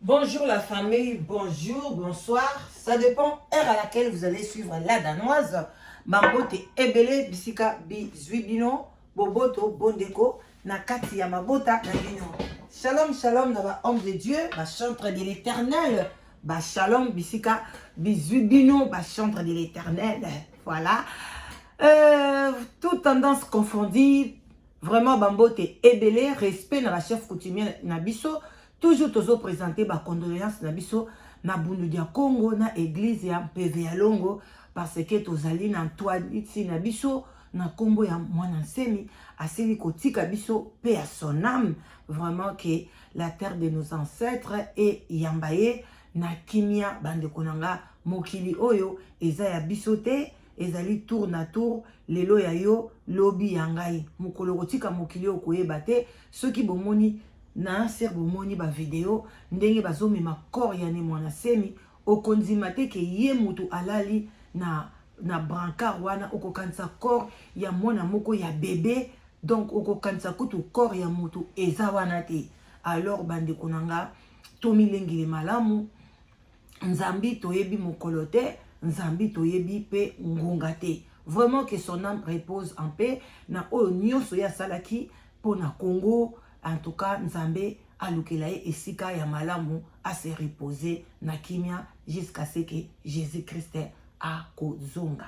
Bonjour la famille, bonjour, bonsoir. Ça dépend heure à laquelle vous allez suivre la danoise. Mambote ebele bisika bizuibino boboto bondeko na kati ya mabota na bino. Shalom shalom na ba homme de Dieu, ba chantre de l'Éternel. Ba shalom bisika bizuibino ba chantre de l'Éternel. Voilà. Toute tendance confondue. Vraiment bambote ebele respect na la chef coutumier na biso. Toujours toujours présenter ma condoléance na biso na bundu dia Congo na église ya PV ya Longo parce que tozali na Antoine ici na biso na kombo ya mwana nsemi asili kotika biso pe à son âme vraiment que la terre de nos ancêtres et yambaye na kimia bande konanga mokili oyo eza ya biso te ezali tour na tour lelo ya yo lobi yangai mokolo kotika mokili okoyeba te soki bomoni na serbo moni ba video ndenge bazomi makor ya ne mwana semi okondima te ke ye mutu alali na brancard wana okokanisa corps ya mwana moko ya bébé donc okokanisa kutu corps ya mutu eza wana te alors bande konanga tomilengile malamu nzambi toyebi mokolo te nzambi toyebi pe ngunga te vraiment que son âme repose en paix na oyo nyonso ya salaki po na Congo. En tout cas, Nzambe alukelaye esika ya malamu a se reposer na kimia jusqu'à ce que Jésus-Christ a kozonga.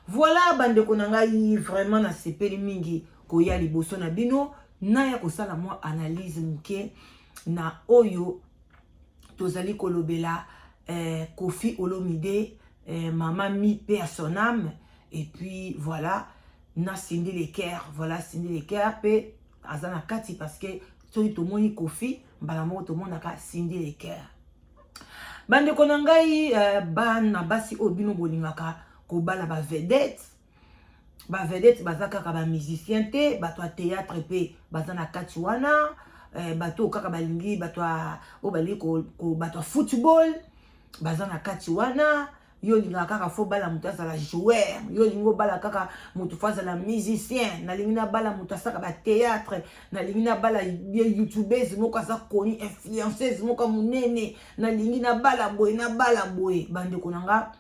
Voilà bande konangai vraiment na sepeli mingi koya liboso na bino na ya kosala moi analyse muke na oyo tozali kolobela Koffi Olomide maman mi paix à son âme et puis voilà na Cindy Leker voilà Cindy Leker pe azana kati parce que soki tomoni Koffi mbala moko tomonaka Cindy Leker bande konangai bana basi obino bolingaka kobala ba vedette baza kaka ba musicien te bato ya théâtre pe baza na kati wana bato kaka balingi bato obali ko bato football baza na kati wana yo linga kaka fo bala mutu azala joueur yo lingo bala kaka mutu fo azala musicien na lingi na bala mutu asaka ba théâtre na lingi na bala youtubeuse moko aza koni influenceuse moko munene na lingi na bala boye bande konanga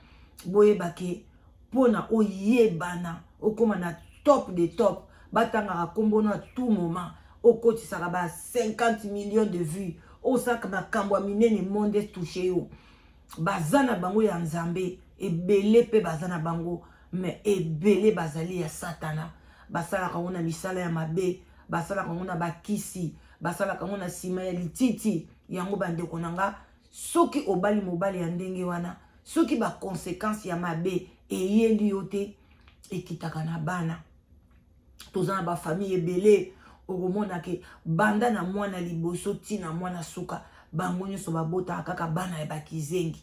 boye bake pona oyebana okoma na top de top batanga kombono à tout moment okotisaka ba 50 millions de vues osaka makambo minene monde touché yo bazana bango ya nzambe ebele pe bazana bango mais ebele bazali ya satana basala kangona misala ya mabe basala kangona bakisi basala kangona sima ya lititi yango bande konanga soki obali mobali ya ndenge wana soki ba conséquences ya mabe eyeli yote ekitaka na bana tozana ba famille ebele okomona ke banda na mwana liboso tina mwana suka bango nyonso babota kaka bana ya bakizengi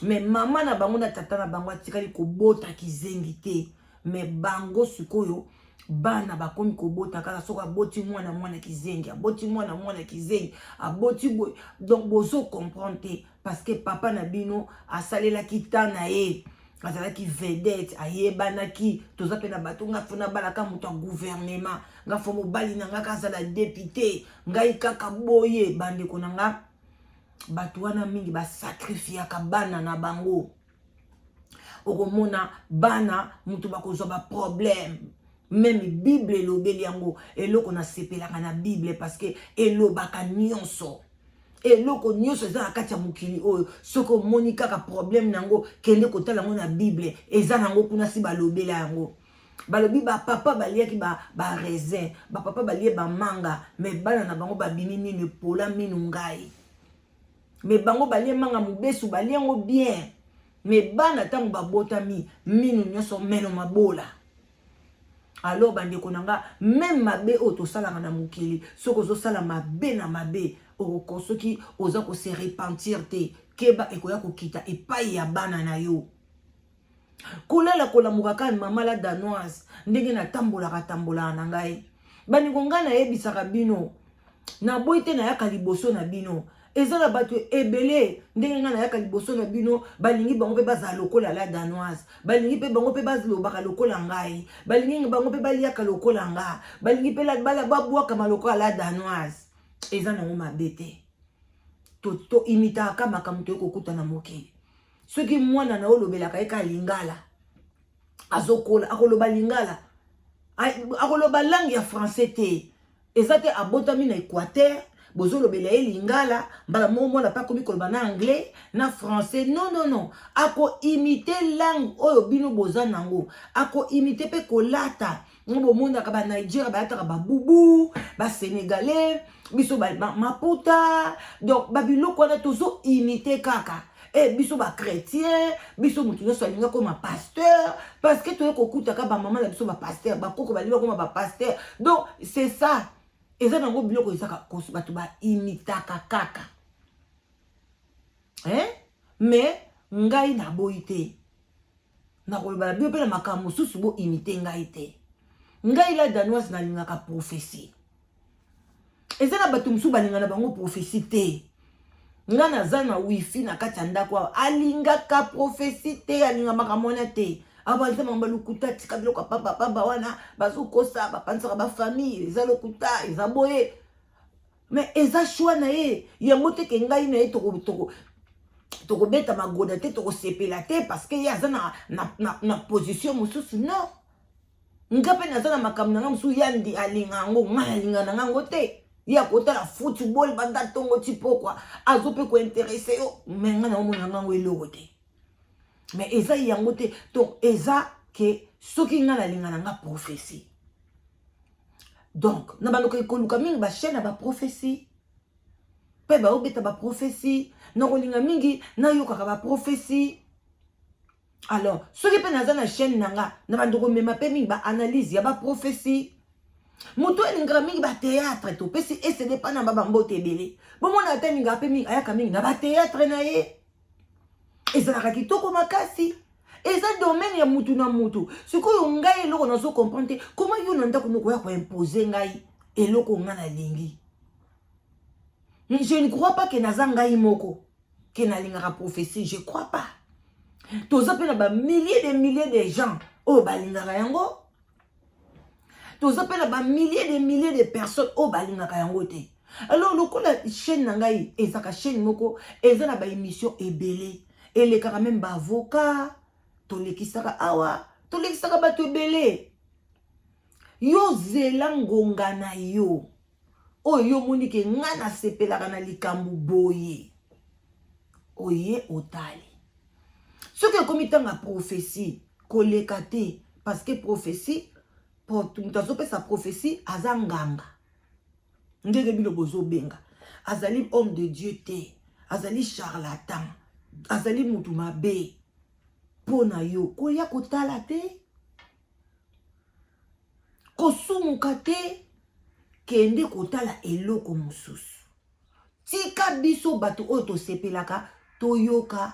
mais mama na bango na tata na bango atikali kobota kizengi te mais bango sikoyo bana bakomi kobota kaka soki aboti mwana kizengi aboti mwana kizengi aboti boy donc bozo comprendre te parce que papa na bino asalelaki ta na ye azalaki vedette ayebanaki toza pe na bato nga fona balaka moto ya gouvernement nga fo mobali na nga kazala député ngai kaka boye bande konanga bato wana mingi basacrifiaka bana na bango okomona bana mutu bakozwa ba problème même bible elobeli yango eloko na sepelaka na bible parce que elobaka nyonso eloko nyonso eza na kati ya mokili oyo soki omoni kaka problème nango kende kotala yango na bible eza nango kuna si balobela yango balobi bapapa baliaki ba raisin bapapa balie bamanga mais bana na bango babimi minu epola minu ngai mais bango balie manga mubesu balie yango bien mais bana tango babotami minu nyonso meno mabola alors bande konanga même mabe otosalanga na mokili soki ozosala mabe na mabe oko soki oza ko se repentir te keba ekoya kokita epai ya bana na yo kolela kolamuka kaka mama la danoise ndenge na tambola na ngai bani konga na yebisaka bino na boyi te na yaka liboso na bino ezala bato ebele ndenge nga na yaka liboso na bino balingi bango pe bazala lokola la danoise balingi pe bango pe bazalobaka lokola ngai balingi bango pe baliaka lokola nga balingi pe bala babwaka malokola la danoise eza nango mabe te to imitaka makambo to kokuta na mokili. Soki mwana na olobelaka eka lingala azokola akoloba lingala akoloba langue ya français te ezate abotami na Équateur bozolobela ye lingala mbala mwana pa komi koloba na anglais na français non ako imiter langue oyo bino boza nango ako imiter pe kolata ngo monde ka ba Nigeria ba yata ba bubu ba sénégalais biso ba maputa donc ba biloko na tozo imiter kaka biso ba chrétien biso mutu nyonso alinga koma pasteur parce que toye kokuta ka ba maman na biso ba pasteur ba koko ba liba koma ba pasteur donc c'est ça eza nango biloko ezaka koso bato ba imitaka kaka mais ngai na boyi te na koloba bio pe na makambo mosusu bo imite ngai te ngai la danoise nalingaka prophétie eza na bato mosusu balingana bango prophétie te nga naza na wifi na kati ya ndako awa alingaka prophétie te alingamaka mwana te abalisa mamba lokuta tika biloko papa wana bazokosa bapansaka bafamille eza lokuta eza boye mais eza choix na ye yango te ke ngai na ye tokobeta magoda te tokosepela te parce que ye aza na position mosusu non nga mpe naza na makambo na nga mosusu yandi alinga yango ngai alinga na ngango te ye akotala football banda ntongo ti pokwa azo mpe kointeresse yo mais ngai na omona ngango eloko te mais eza yango te donc eza ke soki nga nalingana nga prophétie donc na bandoka ekoluka mingi bachaîne ya baprophétie mpe baobeta baprophétie nakolinga mingi nayokaka baprophétie alors soki mpe naza na chaîne na nga na bandoko mema mpe mingi baanalyse ya baprophétie moto elingaka mingi batéâtre to mpe si esede mpa na babambote ebele bomona ata mingi mpe mingi ayaka mingi na batéâtre na ye ezalaka kitoko makasi eza domaine ya mutu na mutu sikoyo ngai eloko nazo comprendre te comment yo na ndako noko ya koimpose ngai eloko nga nalingi je ne crois pas que naza ngai moko ke nalingaka prophétie je crois pas toza mpe na milliers de gens oyo balingaka yango toza mpe na milliers de personnes oyo balingaka yango te alors lokola chaîne na ngai ezaka chaîne moko eza na baémission ebele elekaka même baavocat tolekisaka awa tolekisaka bato ebele yo zela ngonga na yo oyo yo moni ke nga nasepelaka na likambo boye oye otali soki ekomi ntango ya prophétie koleka te parce que prophétie moto azopesa prophétie aza nganga ndenge bino bozobenga azali homme de Dieu te azali charlatan azali mutu mabe pona yo koya kotala te kosumuka te kende kotala eloko mosusu tika biso bato oyo tosepelaka toyoka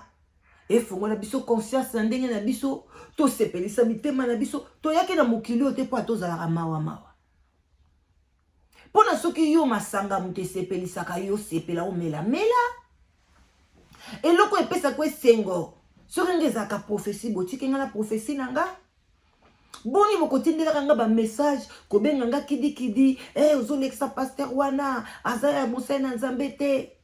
efongola biso conscience na ndenge na biso tosepelisa mitema na biso toyaki na mokili oyo te mpo atozalaka mawa mpona soki yo masanga moto esepelisaka yo sepela omelamela eloko epesaka esengo soki nga ezalaka prophétie botiki nga na prophétie na nga boni bokotindelaka nga bamessage kobenga nga kidikidi ozolekisa paster wana aza ya mosai na nzambe te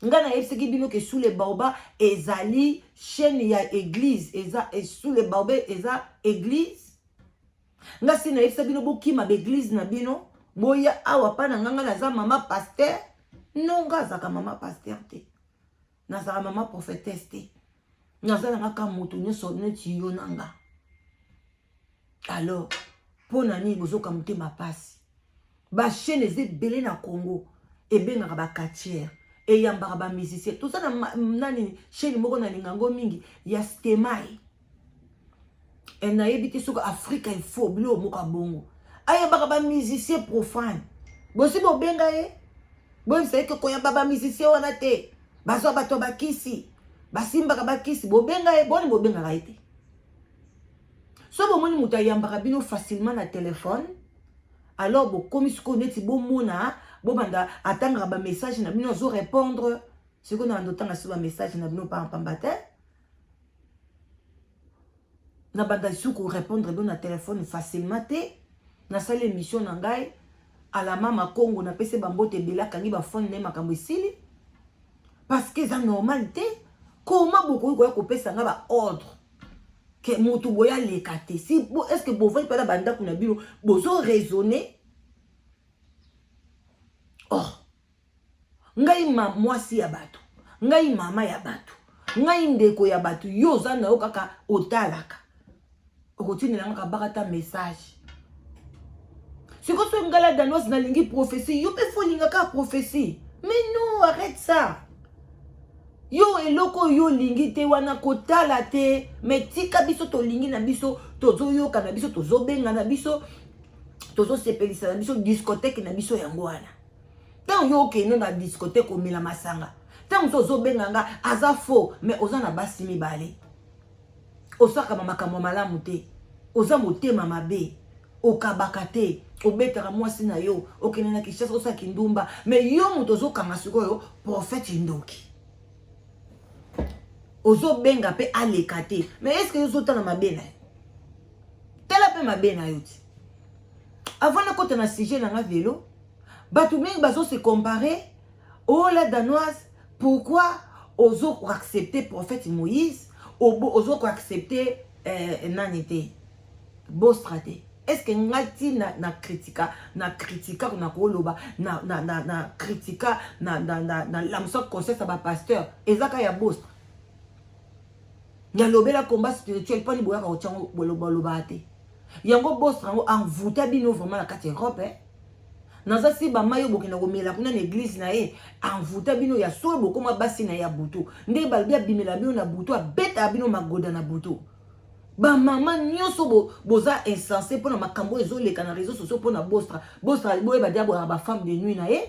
nga nayebisaki bino ke sous le baoba ezali chaîne ya église eza sous le baoba eza église nga si nayebisa bino bokima baéglise na bino boya awa pa na nga naza mama paster non nga azaka mama paster te nazaka mama prophétesse te naza na nga moto nyonso neti yo na nga alors mpo na nini bozoka motema pasi bachaîne eza ebele na Congo ebengaka bakatiere eyambaka bamusicien toza na nani chaîne moko nalinga yango mingi ya Stemai nayebi te soki afrika ifo bilo moka bongo ayambaka bamusicien profane bosi bobenga ye boyebisa eke koyamba bamusicien wana te bazwa bato bakisi basimbaka bakisi bobenga ye boni bobengaka ye te so bomoni moto ayambaka bino facilement na telefone alors bokomi sikoyo neti bomona bobanda atangaka bamessage na bino azo répondre sikoyo na banda otanga si bamessage na bino pamba te na banda suku répondre bino na telefone facilement te nasali émission na ngai ala mama Congo napesi bambote ebele akangi bafone na ye makambo esili parce que c'est normalité. Comment beaucoup de gens ça ba ordre que moto boya lekate si est-ce que vous voyez pas la banda kuna bino bozo raisonner oh ngai mwasi ya bato ngai mama ya bato ngai ndeko ya bato yo zana yo kaka otalaka okotinela ngaka bakata message siko so ngala danoise na lingi prophétie yo pe folinga ka prophétie mais non arrête ça. Yo eloko yo lingi te wana kotala te mais tika biso to lingi na biso tozo yo kana biso tozo benga na biso tozo sepelisa na biso discothèque na biso yango wana tant yo ke no na discothèque o mila masanga tant tozo benga nga aza faux mais oza na basi mibale osaka makambo malamu te oza motema mabe okabaka te obetaka mwasi na yo okene na Kinshasa osaka ndumba mais yo moto ozo kanga sikoyo prophète Ndoki ozo benga pe alekate mais est-ce que yo tana mabena tela pe mabena yoti avant na kota na sujet na nga vélo batu mingi bazo se comparer oh la danoise pourquoi ozo accepter prophète Moïse ozo accepter nanité Bostrate est-ce que ngati na critica na koloba na critica na la musa conseil ça ba pasteur ezaka ya Bostra Yalobela combat spirituel pas ni boya ka ochango boloba te yango Bostra ngo envoûta bino vraiment la kati Europe naza si ba mayo bokina komela kuna na église na ye envoûta bino ya solo bokoma basi na ya butu nde balbia bimela bino na butu abeta bino magoda na butu ba mama nyoso boza insensé pona makambo ezoleka na réseaux sociaux pona Bostra boye ba diabo ba femme de nuit na ye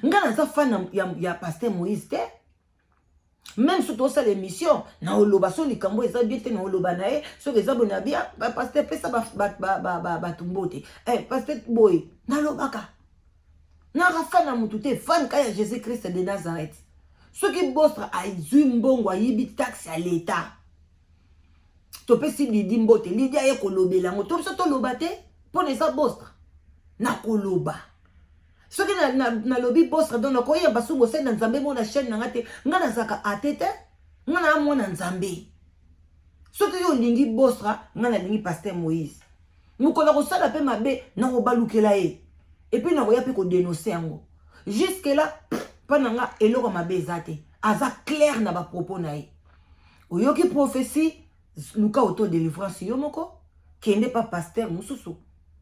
ngana za fan ya pasteur Moïse te. Même si tu as l'émission, na oloba so likambo eza bien te na oloba na e so eza bona bien pasteur pesa ba tumbote pasteur boy na lobaka na rafana mutu te fan ka ya Jésus Christ de Nazareth so ki Bostra aizui mbongo ayibi taxe à l'état to pesi lidi mbote lidi aye kolobela ngo to so to loba te pona eza Bostra na koloba. Ce qui na lobby Bostra donc ko yeba so bosé na Nzambe mo na chaîne na ngate ngana zaka atete ngana mo na Nzambe ce qui yo lingi Bostra ngana lingi pasteur Moïse mukola ko sala pe mabe na ko balukela e et puis na ko ya pe ko dénoncer yango jusque là pa nga eloko mabe zate aza clair na ba propos na e oyoki prophétie luka auto délivrance yo moko kende pa pasteur mususu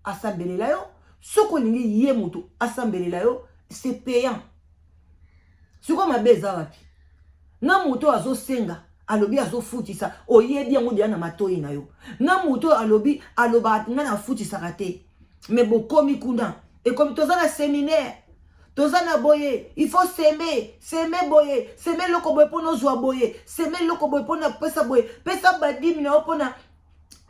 asabelela yo soko lingi ye moto assembelela yo c'est payant soko mabeza wapi na moto azo senga alobi azo futisa oyebi yango dia na matoi na yo na moto alobi aloba nga na futisa kate mais bokomi kuna et comme toza na séminaire toza na boye il faut s'aimer boye s'aimer loko boye pona zwa boye s'aimer loko boye pona pesa ba 10 na pona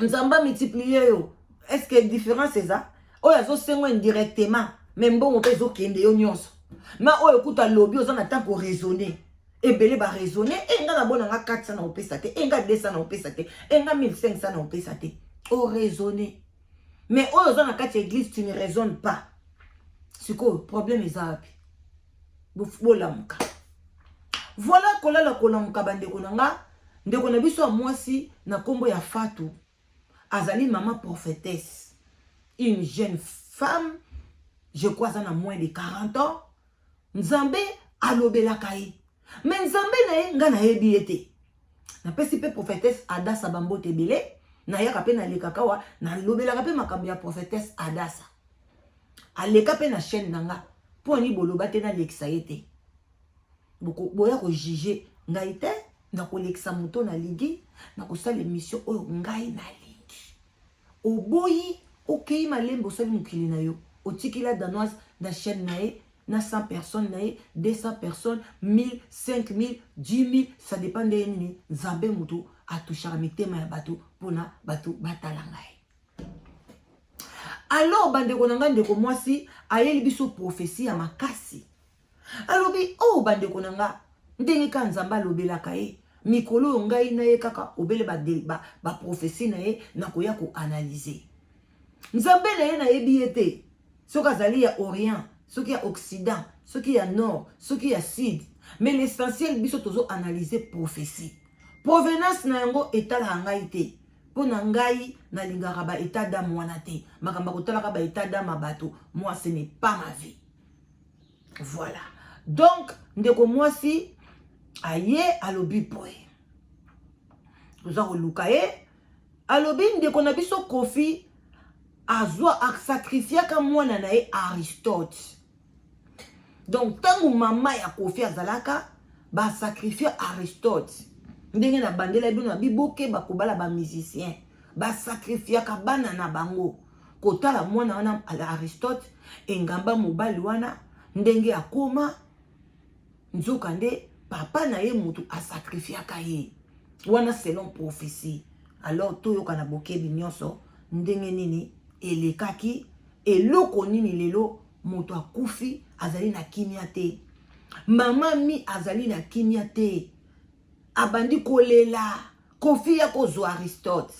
nzamba multiplier yo est-ce que différence c'est ça. Oh yazo sengo indirectement même bon pe zo kende yo nyonso ma o ekuta lobby oza na temps pour raisonner ebele ba raisonner nga na bona nga 400 na opesa te nga 200 na opesa te nga 1500 na opesa te o raisonner mais o oza na kati église tu ne raisonnes pas c'est quoi problème ezapi bolamuka voilà kolala kolamuka bandeko nanga ndeko na biso mwasi na kombo ya Fatou azali maman prophétesse. Une jeune femme, je crois qu'elle a moins de 40 ans, Nzambe alobela kai. Mais Nzambe na nga na ebiete. Na pesi pe prophétesse Adassa Bambote Bele, na yaka pe na lekakawa, na lobela pe makambo ya prophétesse Adassa. Aleka pe na chaîne nanga, po ni boloba te na lekisa ete. Boko boya ko juger ngai te, na ko lekisa moto na ligi, na ko sala émission oyo ngai na ligi. Oboyi ok, malembo sali mukili na yo. Otiki la danoise na chaîne nae, na 100 personnes nae, 200 personnes, 1000, 5000, 10 000, ça dépend de nini. Nzambe mutu atoucha mitema ya batu pona batu batalangae. Alors bandeko nanga ndeko mwasi ayeli biso prophétie ya makasi. Alobi oh bandeko nanga ndenge ka Nzamba lobelaka ye. Mikolo ngai na ye kaka obele ba prophétie na ye na koya ko analyser. Nzambe na ye na yebi ete soka zali ya Orient ce qui est Occident, ce qui est Nord, ce qui est Sud. Mais l'essentiel, biso tozo analyser prophétie. Provenance na yango etala ngai te. Po na ngai na lingaka ba état d'âme wana te. Makamba kotalaka ba état d'âme bato. Moi ce n'est pas ma vie. Voilà. Donc ndeko mwasi aye alobi poe. Toza koluka ye alobi ndeko na biso Kofi azwa sacrifier ka mwana na ye Aristote. Donc tangu mama ya Kofi azalaka ba sacrifier Aristote. Ndenge na bandela bino biboke bakobala ba musicien ba sacrifier ka bana na bango kotala mwana wana Aristote engamba mobali wana ndenge akoma nzoka nde papa na ye mutu a sacrifier ka ye wana selon prophétie. Alors to yoka na bokebi nyonso ndenge nini elekaki eloko nini lelo moto akufi azali na kimia te, mama mi azali na kimia te, abandi kolela Kofi ya kozwa Aristote.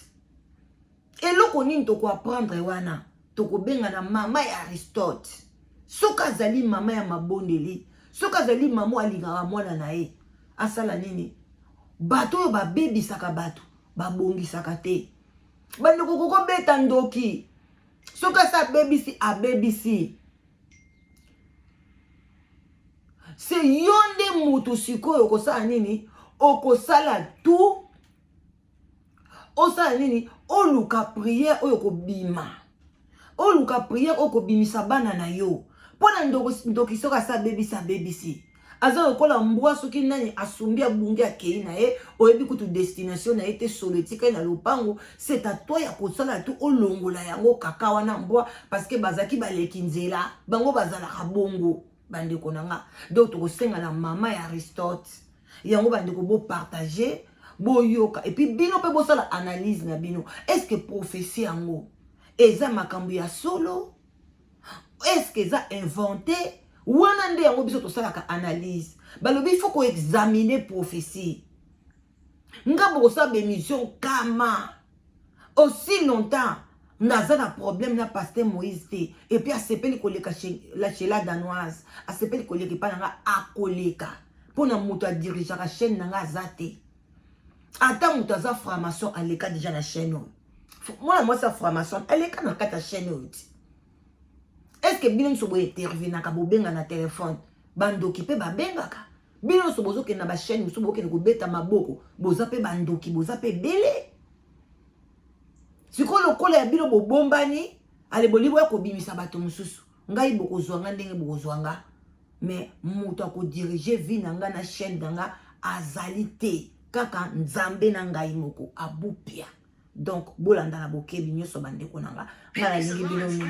Eloko nini toko apprendre wana toko benga na mama ya Aristote. Soka azali mama ya mabondeli, soka azali mama alingaka mwana na ye asala nini bato yo babebisaka bato babongisaka te. Bandeko koko beta ndoki soka sa bebisi abebisi. Se yonde mutu sikoyo okosala nini okosala tout osala nini oluka prière oyo kobima oluka prière oyo kobimisa bana na yo pona ndoki soka sa bebisi aza okola mbwa soki nani asumbi abungi akei na ye oyebi kutu destination na ye te solo etika na lopango. C'est à toi ya kosala tout olongola yango kaka wana mbwa parce que bazaki baleki nzela bango bazalaka bongo bandeko nanga. Donc tokosenga na mama ya Aristote yango bandeko bo partager bo yoka et puis bino pe bo sala analyse na bino. Est-ce que prophétie yango eza makambo ya solo? Est-ce que eza inventé? Wana nde yango biso tosalaka analyse. Balobi il faut ko examiner prophétie. Ngabo ko sa émission kama aussi longtemps naza na problème na pasteur Moïse te et puis asepeli koleka la chela danoise asepeli koleka pa nga akoleka pona mutu a diriger la chaîne nga zate ata mutu za formation aleka déjà na chaîne. Moi sa formation aleka na kata chaîne. Est-ce que bino so boye intervenir ka bobenga na téléphone bandoki pe babengaka bino so bozo ke na ba chaîne so boke ko beta maboko boza pe bandoki boza pe belé siko lokola ya bino bobombani ale bolibo ko bimisa bato mususu ngai boko zwanga ndenge boko zwanga mais muto ko diriger vie na nga na chaîne danga azalité kaka nzambe na ngai moko abupia. Donc bolanda na bokebi nyoso bandeko nanga ngala lingi bino mi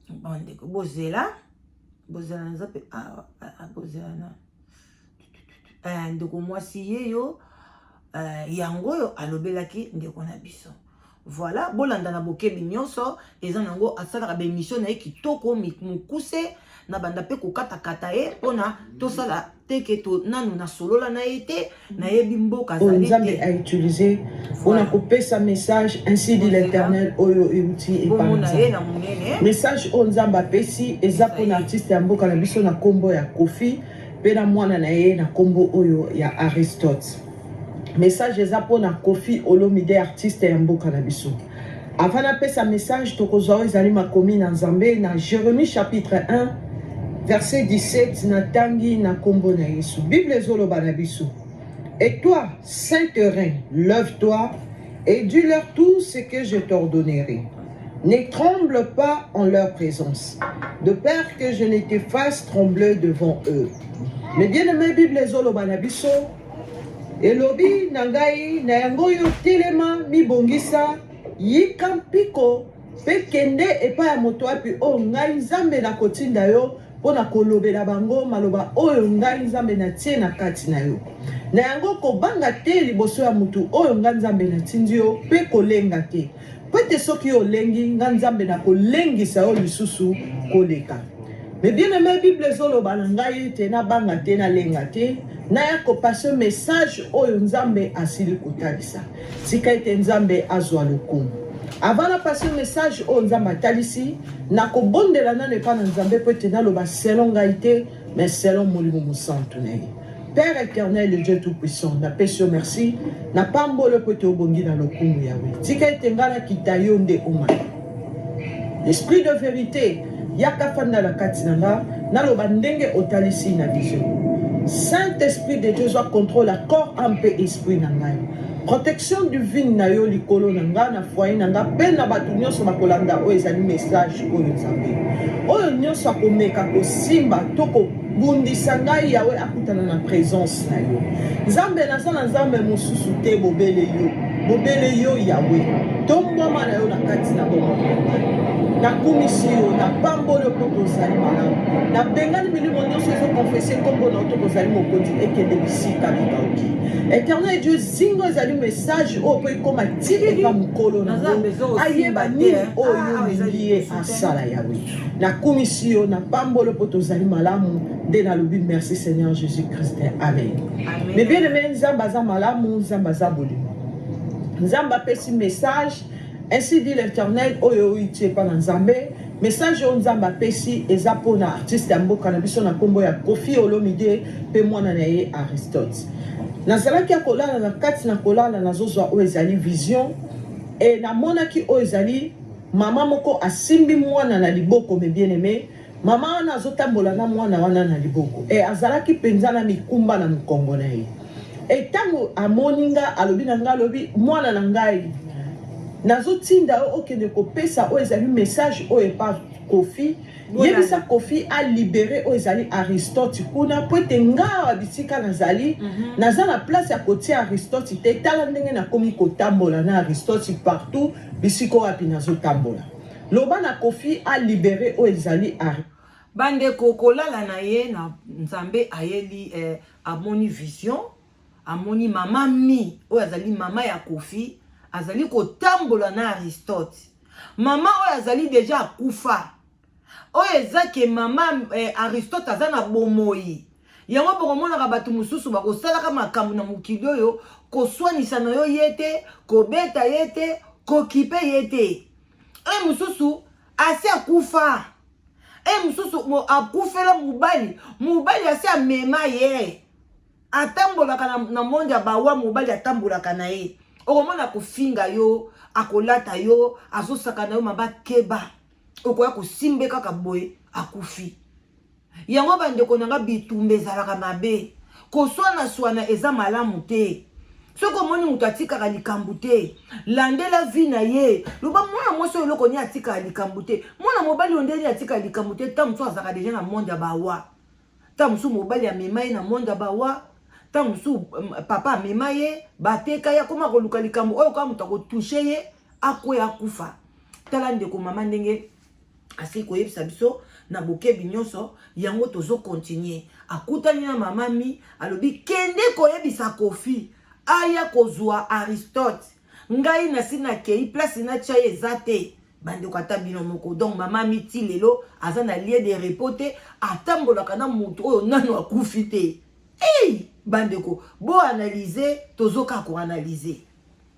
bandeko bozela nzape bozela na ndeko mwasi yeyo yango yo alobelaki ndeko na biso. Voilà bolanda na bokebi nyonso eza nango asalaka ba émission na ye kitoko mukuse na banda pe ko kata ye pona to sala teke to nanu na solola na été na yebi mboka zali te a utilisé on a coupé sa message ainsi dit l'Éternel oyo euti et par message on nzamba pesi eza pour artiste ya mboka na biso na kombo ya Kofi pe na mwana na ye na kombo oyo ya Aristote. Message eza pour na Kofi Olomide artiste ya mboka na biso. Avant d'appeler sa message tokozwa ezali makomi na Nzambe na Jérémie chapitre 1 verset 17 na tangi na kombo na Yesu. Bible ezoloba na biso. Et toi, Saint-Terrain, lève-toi et dis-leur tout ce que je t'ordonnerai. Ne tremble pas en leur présence, de peur que je ne te fasse trembler devant eux. Mais bien aimé, Bible ezoloba na biso. Elobi nangai na yango yo telema mi bongisa yikampiko pe kende epa ya moto api o ngai nzambe na kotinda yo pona kolobela bango maloba oyo ngai nzambe na tie na kati na yo na yango kobanga te liboso ya mutu oyo ngai nzambe na tindi yo pe kolenga te pete soki yo lengi ngai nzambe na kolengisa yo lisusu koleka. Mais bien aimé Bible ezoloba na ngai te na banga te na lenga te na ya ko passer message oyo nzambe asili kotalisa tika ete nzambe azwa lokumu. Avant de passer le message au Nzamba Talisi, na ko bonde la nane pas Nzambe peut te lo ba selon gaïté, mais selon molimo mosantu na ye. Père éternel et Dieu tout-puissant, na pesio merci, na pambo le peut te obongi na lokumu Yahweh. Tika etengala kitayo nde oma. L'esprit de vérité, yaka fanda la katinanga, na lo bandenge otalisi na vision. Saint-Esprit de Dieu soit contrôle la corps, âme et esprit na ngai. Protection divine na yo likolo nanga na foyer nanga pe na batu nyonso bakolanda o ezali message oyo Nzambe oyo nyonso akomeka kosimba toko bundisa ngai yawe akutana na présence na yo Nzambe naza na Nzambe mosusu te bobele yo yawe tombwama na yo na kati na bomo na kumisi yo na pambolo po tozali malamu na bengani milimo nyonso ezokonfese kombo na yo tokozali mokonzi ekende bisika likaoki Éternel Dieu, zingo ezali message o pe koma tiri pa mukolo na ayeba ni oyo liye asala yawe na komisio na pambolo poto zali malamu de na lobi merci Seigneur Jésus-Christ amen. Mais bien aimé nzamba za malamu nzamba za bolimo nzamba pesi message ainsi dit l'Éternel oyo itie pa na nzambe message on nzamba pesi ezapo na artiste ya mboka na biso na kombo ya Koffi Olomide pe mwana na ye Aristote. Nazalaki ya kolala na kati na kolala na zozwa o ezali vision et na monaki o ezali mama moko asimbi mwana na liboko me bien aimé mama wana azotambola na mwana wana na liboko et azalaki penza na mikumba na mukongo na ye et tango amoninga alobi na nga alobi mwana na ngai nazotinda o okende kopesa o ezali message o epa Koffi yebisa Koffi a libéré o ezali Aristote kuna poete nga bisika nazali naza na place ya kotia Aristote te tala ndenge na komi kotambola na Aristote partout bisiko wapi nazotambola loba na Koffi a libéré o ezali bande kokolala na ye na Nzambe ayeli amoni vision amoni mama mi o azali mama ya Koffi azali kotambola na Aristote mama o azali déjà akufa oyo ezaki mama Aristote aza na bomoi yango bokomona bato mususu bakosalaka makambo na mokili oyo koswanisa na yo yete kobeta yete kokipe yete mususu asi akufa mususu akufela mobali asi amema ye atambolaka na monde ya bawa mobali atambolaka na ye okomona kofinga yo akolata yo azosaka na yo mabakeba okoya kosimbe kaka boye akufi yango bandeko nanga bitumbe ezalaka mabe koswana eza malamu te soki omoni moto atikaka likambo te landela vi na ye loba mwana mwasi oyo eloko ni atikaka likambo te mwana mobali ondeli atikaka likambo te ta mosu azalaka deja na monde ya bawa ta mosu mobali amema ye na monde ya bawa ta mosu papa amema ye bateka ye akoma koluka likambo oyo kaka moto akotushe ye akoya akufa tala ndeko mama ndenge asi koyebisa biso na bokebi nyonso yango tozo continuer akutani na mama mi alobi kende koyebisa Koffi aya kozwa Aristote ngai nasi na kei place na tia ezate bande ko ata bino moko donc mama mi ti lelo aza na lieu de repos te atambolaka na moto oyo nano akufi te bande ko bo analyser tozoka ko analyser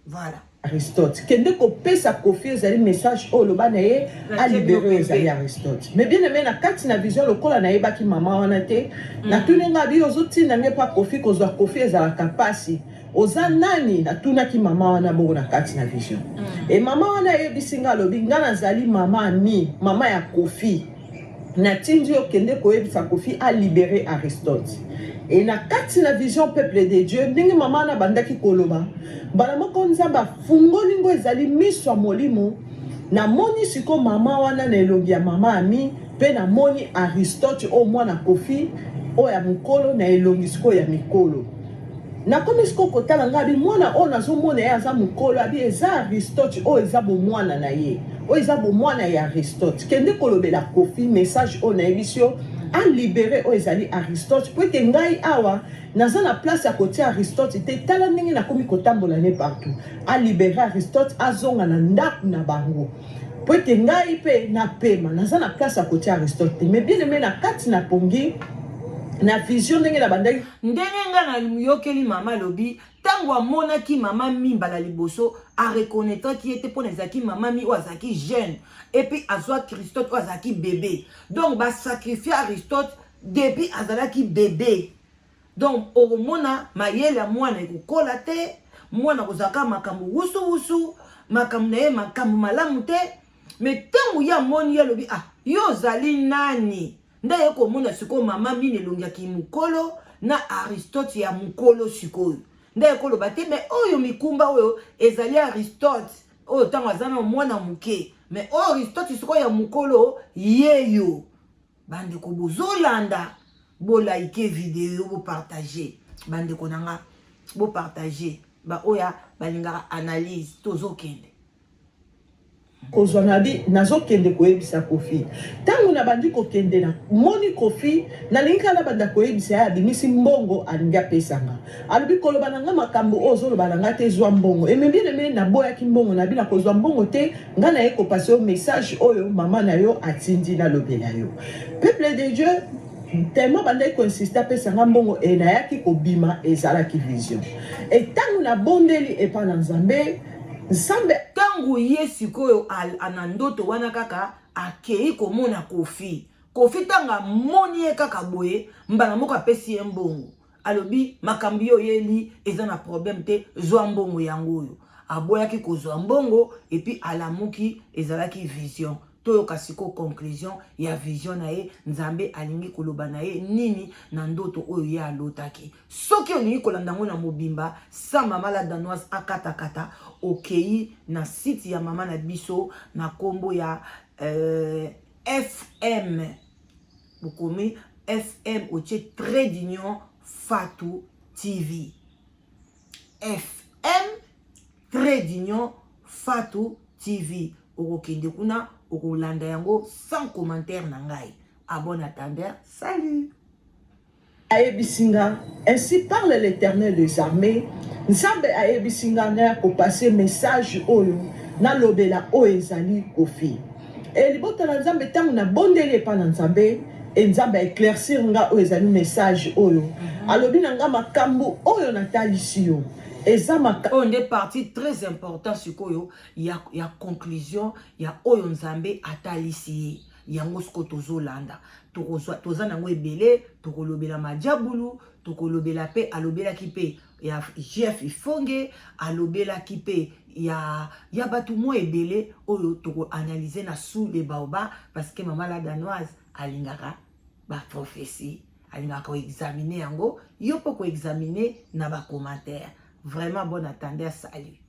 voilà Aristote kende ko pesa Koffi ezali message o loba na ye a libéré ezali Aristote mais bien aimé na kati na vision lokola na yebaki mama wana te na tunenga bi ozotinda nge pa Koffi kozwa Koffi ezala kapasi oza nani na tunaki mama wana bongo na kati na vision et mama wana yebisinga lobi nga nazali mama mi mama ya Koffi na tindi okende koyebisa Koffi a libéré Aristote et na kati na vision peuple de Dieu ndenge mama na bandaki koloba bana moko nzamba fungoli ngo ezali miso molimo na moni siko mama wana na elongi ya mama ami pe na moni Aristote o mwana Koffi o ya mukolo na elongi siko ya mikolo na komi siko kotala ngabi mwana o nazo mona ya za mukolo abi eza Aristote o eza bo mwana na ye o eza bo mwana ya Aristote kende kolobela Koffi message o na ebisio a libéré o ezali Aristote po ete ngai awa naza na place ya kotia Aristote te tala ndenge na komi kotambola ne partout a libéré Aristote azonga na ndako na bango po ete ngai pe na pema naza na place ya kotia Aristote te mais bien aimé na kati na pongi na vision ndenge na bandaki ndenge nga na yokeli mama lobi tango amonaki mama mimba la liboso a reconnaître qui était pour nezaki mama mi wazaki jeune et puis azwa Christote wazaki bébé donc ba sacrifier Aristote depuis azalaki bébé donc omona mayele mwana ekokola te mwana kozaka makambo wusu makambo na ye makambo malamu te mais tango ya moni ya lobi ah yo zali nani ndaye komona siko mama mine longiaki mukolo na Aristote ya mukolo sikoyo ndaye koloba te mais oyo mikumba oyo ezali Aristote oyo tango azana mwana muke mais oyo Aristote sikoyo ya mukolo yeyo bande ko bozolanda bo like vidéo bo partager bande ko nanga bo partager ba oya balingaka analyse tozokende kozwa nabi nazokende koyebisa Kofi tangu na bandi kokende na moni Kofi nalingi kala banda koyebisa ya bimisi mbongo alinga pesanga alobi koloba nanga makambo ozoloba nanga te zwa mbongo emembi na boya ki mbongo na bina kozwa mbongo te nga na eko passer au message oyo mama na yo atindi na lobela yo peuple de Dieu tellement bandai ko insista pesanga mbongo e na yaki kobima ezalaki vision et tangu na bondeli epa na Nzambe Nzambe tangu ye sikoyo anandoto wana kaka akei komona Kofi tanga moni ye kaka boye mbala moko apesi ye mbongo alobi makambi yo yeli eza na problème te zwa mbongo yango oyo aboyaki kozwa mbongo et puis alamuki ezalaki vision toyoka siko conclusion ya vision na ye Nzambe alingi koloba na ye nini na ndoto oyo ye alotaki soki olingi kolanda ngo na mobimba sa mama la danoise akatakata okei na site ya mama na biso na kombo ya FM bukomi FM oche trait d'union Fatou TV FM trait d'union Fatou TV okokende kuna okolanda yango sans commentaire na ngai à bon attendeur salut Aebisinga, ainsi parle l'Éternel des armées. Nzambe aebisinga na ko passer message oyo na lobela oyo ezali Kofi. Et libota na Nzambe tangu na bondeli pa na Nzambe, et Nzambe éclaircir nga oyo ezali message oyo. Alobi na nga makambo oyo na talisi yo. On est parti très important sur koyo ya conclusion ya oyo Nzambe atalisi yango sko tozolanda toza nango ebele tokolobela majabulu tokolobela pe alobela kipe ya Jeff Ifonge alobela kipe ya batu mo ebele oyo toko analyser na sous les baobas parce que maman la danoise alingaka ba prophétie alingaka ko examiner yango yo poko examiner na ba commentaire vraiment bon attendeur salut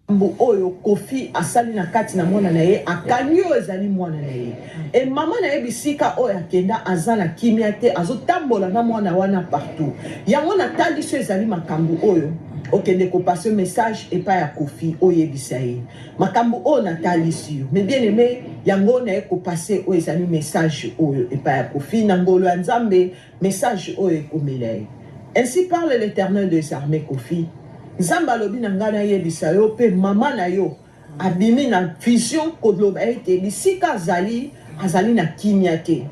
mbo oyo Kofi asali na kati na mwana na ye akanyo ezali mwana na ye e mama na ye bisika oyo akenda azana kimia te azotambola na mwana wana partout yango na taliso ezali makambo oyo okende ko passer message epa ya Kofi oyo ebisa ye makambo oyo na taliso mais bien aimé yango na ye ko passer oyo ezali message oyo epa ya Kofi na ngolo ya Nzambe message oyo ekomela ye ainsi parle l'Éternel des armées Kofi Nzamba lobi na ngana yebisa yo pe mama na yo abimi na vision koloba ete bisika azali na kimia te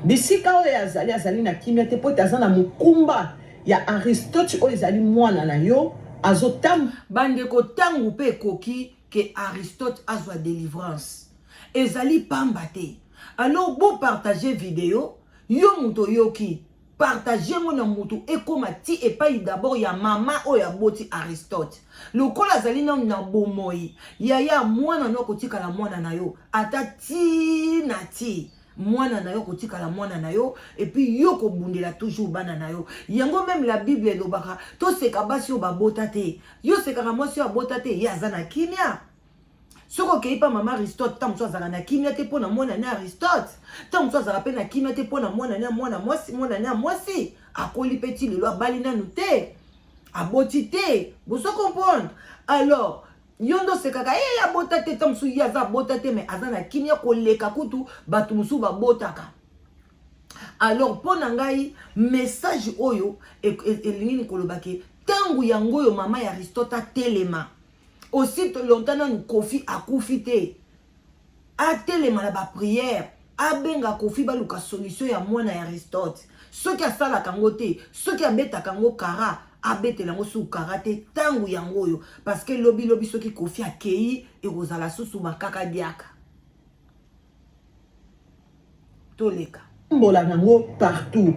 bisika oyo azali na kimia te po tazana mukumba ya Aristote oyo ezali mwana na yo azotam bandeko tangu pe koki ke Aristote azwa délivrance ezali pamba te alors bo partager vidéo yo muto yoki partager mon amour et comme ti et pas d'abord ya mama o ya boti Aristote le kola azali na bomoi ya mwana no kotika la mwana na yo atati na ti mwana na yo kotika la mwana na yo et puis yo ko bundela toujours bana na yo yango même la Bible lobaka to seka basi o babota te yo seka mwasi o babota te ya zana kimia soko kei pa mama Aristote tam so azala na kimia te pona mwana na Aristote tam so azala pe na kimia te pona mwana na mwasi akoli petit lelo abali na nute aboti te boso comprendre alors yondo sekaka abota te tam so yaza bota te mais azana kimia koleka kutu batu musu babotaka alors pona ngai message oyo elingi kolobake tangu yango yo mama ya Aristote telema aussi longtemps nous Kofi a koufité a téléma la prière abenga Kofi baluka solution ya mwana ya Aristote. Soki asala kango te, soki abeta kango kara, abete lango sou karate tangu yango yo. Parce que lobi soki Kofi akei, ekozala susu makaka diaka. Toleka. Mbola nango partout.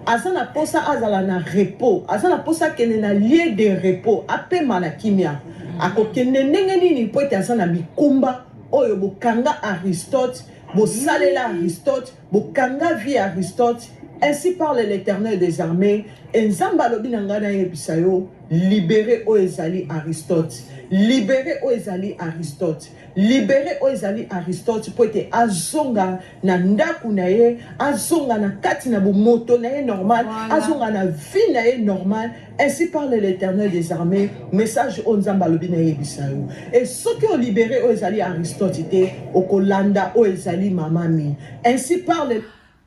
Azana posa azala na repos. Azana posa kene na lieu de repos. Ape mana kimia. Ako kene nenge nini poete azana bikumba. Oyo bokanga Aristote. Bo salela Aristote. Bokanga vie Aristote. Ainsi parle l'Éternel des armées. Nzamba lobi nangana yebisayo. Libérez Oezali Aristote. Libérez Oezali Aristote. Libérez Oezali Aristote pour être azonga na ndaku na ye, azonga na kati na moto na ye normal, azonga na vie na ye normal. Ainsi parle l'Éternel des armées. Message onzamba lobi na yebisayo. Et ceux qui ont libéré Oezali Aristote était okolanda Oezali mamami. Ainsi parle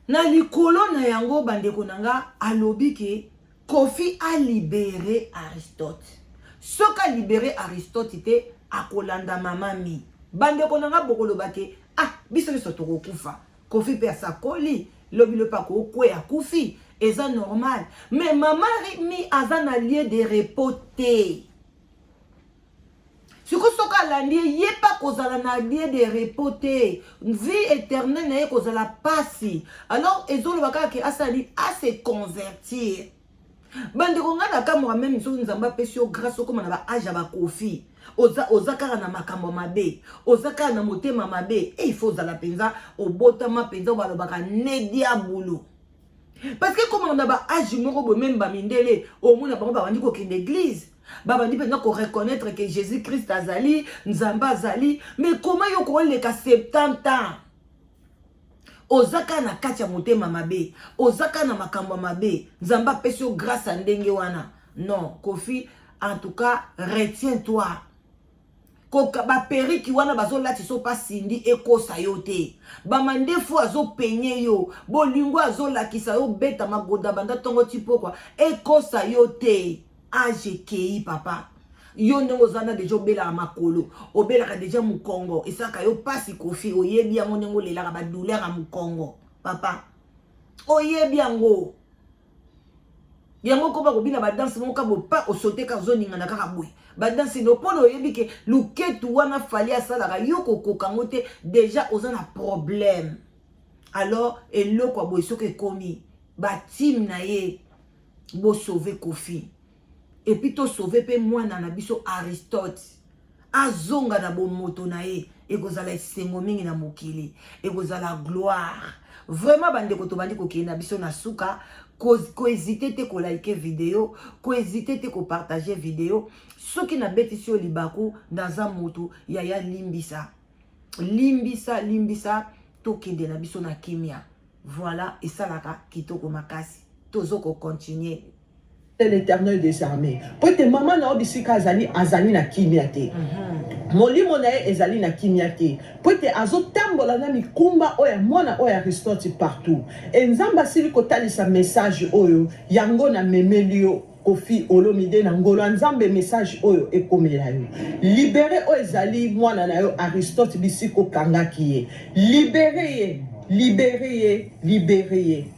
na likolo na yango bandeko nanga alobi ke Kofi a libéré Aristote. Ce qu'a libéré Aristote était akolanda mamami. Bandeko nanga bokolo bake biso toko kufa. Kofi pe sa koli lobi le pa ko kwe akufi eza normal. Mais maman mi azana lieu de repos te. Si soka landi ye pa kozala na lieu de repos te. Vie éternelle na ye kozala pasi. Alors ezolo baka ke asali a se convertir. Bandeko nga na kamwa même so nzamba pesio grâce au comme na ba age ba Kofi. Oza kaka na makambo mabe, oza kaka na motema mabe, et il faut zala penza obotama penza balobaka ne diabulu. Parce que comme on a ba age moko bo même ba mindele, au mona bango ba bandi ko kende église. Ba bandi penza ko reconnaître que Jésus-Christ azali, nzamba azali, mais comment yo ko leka 70 ans? Ozaka na katia motema mabe, ozaka na makambo mabe, nzamba pesio grâce à ndenge wana. Non, Kofi, en tout cas, retiens-toi. Koka ba periki wana bazo lati so pa sindi ekosa yo te. Ba mandefu azo penye yo, bolingo azo lakisa yo beta magoda banda tongo tipo kwa ekosa yo te. Age kei papa. Yo ndongo zana deja obela makolo, obela ka deja mukongo, esaka yo pasi Kofi oyebi yango ndongo lela ba douleur a mukongo. Papa. Oyebi yango. Yango ko ba ko bina ba danse mo ka bo pa o sauter ka zone ngana kaka boy. Ba danse no polo yebi ke luketu wana fali asala ka yoko kokango te déjà ozana problème. Alors eloko boy soke komi ba team na ye bo sauver Kofi. Et puis to sauver pe mwana na biso Aristote. Azonga na bo moto na ye e kozala sengo mingi na mokili e kozala gloire. Vraiment bandeko to bandi ko kina biso na suka. Ko hésiter te ko liker vidéo, ko hésiter te ko partager vidéo. Ceux qui na beti sur libaku dans un moto yaya limbisa. Limbisa to kende na biso na kimia. Voilà et ça laka kitoko makasi. Tozo ko continuer. L'Éternel des armées. Pour te maman na obisika azali na kimia te. Molimo na ezali na kimia te. Pour te azotambola na mikumba oya mwana oya Aristote partout. Et nzamba sili kotalisa message oyo yango na memelio Kofi Olomide na ngolo nzambe message oyo ekomela yo. Libéré o ezali mwana na yo Aristote bisiko kangaki ye. Libérez.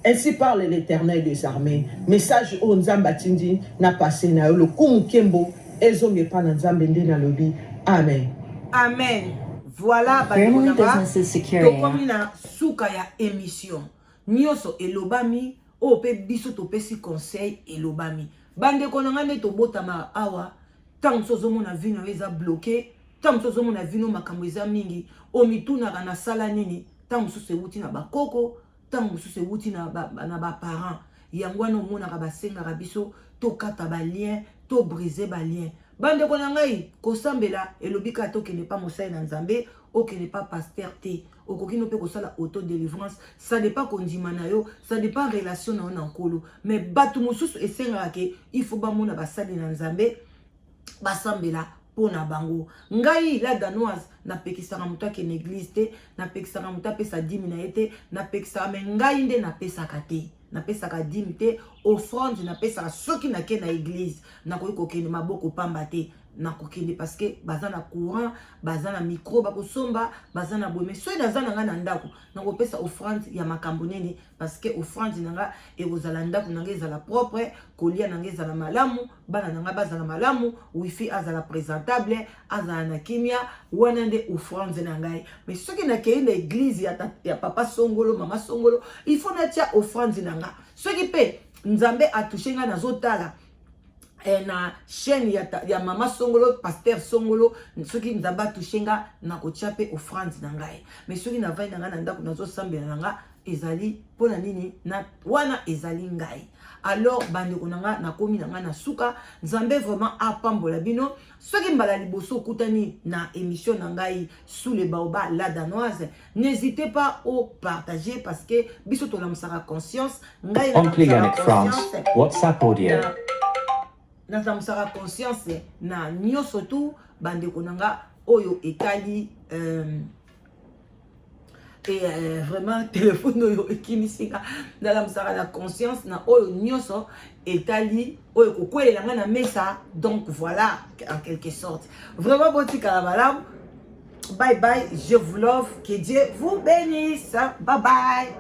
Ainsi parle l'Éternel des armées. Message au Nzamba Tindi na passé na yo. Le kumukembo ezonge pa na Nzambe nde na lobi. Amen. Amen. Voilà tokomi na suka ya émission. Nyoso elobami o pe biso to pesi conseil elobami. Bande konanga ne to botama awa tant sozo mona vino eza bloqué, tant sozo mona vino makambo eza mingi, o mituna kana sala nini. Tant mosusu ewuti na bakoko, tant mosusu ewuti na ba parents. Yangwana omona ka basenga ka biso to kata ba lien, to briser ba lien. Bande ko na ngai ko sambela elobika to kene pa mosai na Nzambe, o kene pa pasteur te. Okoki no pe ko sala auto délivrance, ça dépend kondima na yo, ça dépend relation na on nkolo. Mais batu mosusu esenga ke il faut ba mona ba sali na Nzambe, ba sambela pona bango. Ngai la danoise napekisaka moto ake na église te, napekisaka moto apesa 10 000 na ye te, napekisaka me ngai nde napesaka te, napesaka 10 000 te, offrande napesaka soki nake na église, nakoki kokende maboko pamba te, nakokende parce que baza na courant, baza na micro bakosomba, baza na boye, mais soki naza na nga na ndako nakopesa offrande ya makambo nini, parce que offrande na nga ekozala ndako na nga ezala propre, kolia na nga ezala malamu, bana na nga bazala malamu, wifi azala présentable, azala na kimia, wana nde offrande na ngai. Mais soki nakei na église ya papa songolo, mama songolo, il faut natia offrande na nga. Soki pe nzambe atouche nga nazotala na chaîne ya mama songolo, pasteur songolo, soki nzamba touchenga na kotia pe offrande na ngai. Mais soki na vai na nga na ndako nazo sambela na nga ezali pona nini na wana ezali ngai. Alors bandeko na nga nakomi na nga na suka, nzambe vraiment apambola bino. Soki mbala liboso kutani na émission na ngai sous les baobabs la danoise, n'hésitez pas au partager parce que biso to lamusaka conscience ngai na Organic France WhatsApp audio. Naza musaka conscience na nyonso tu bandeko nanga oyo etali vraiment téléphone oyo ekimisinga na musaka na conscience na oyo nyonso etali oyo kokwelela nga na mesa. Donc voilà en quelque sorte vraiment botika la malamu. Bye bye, je vous love, que Dieu vous bénisse, bye bye.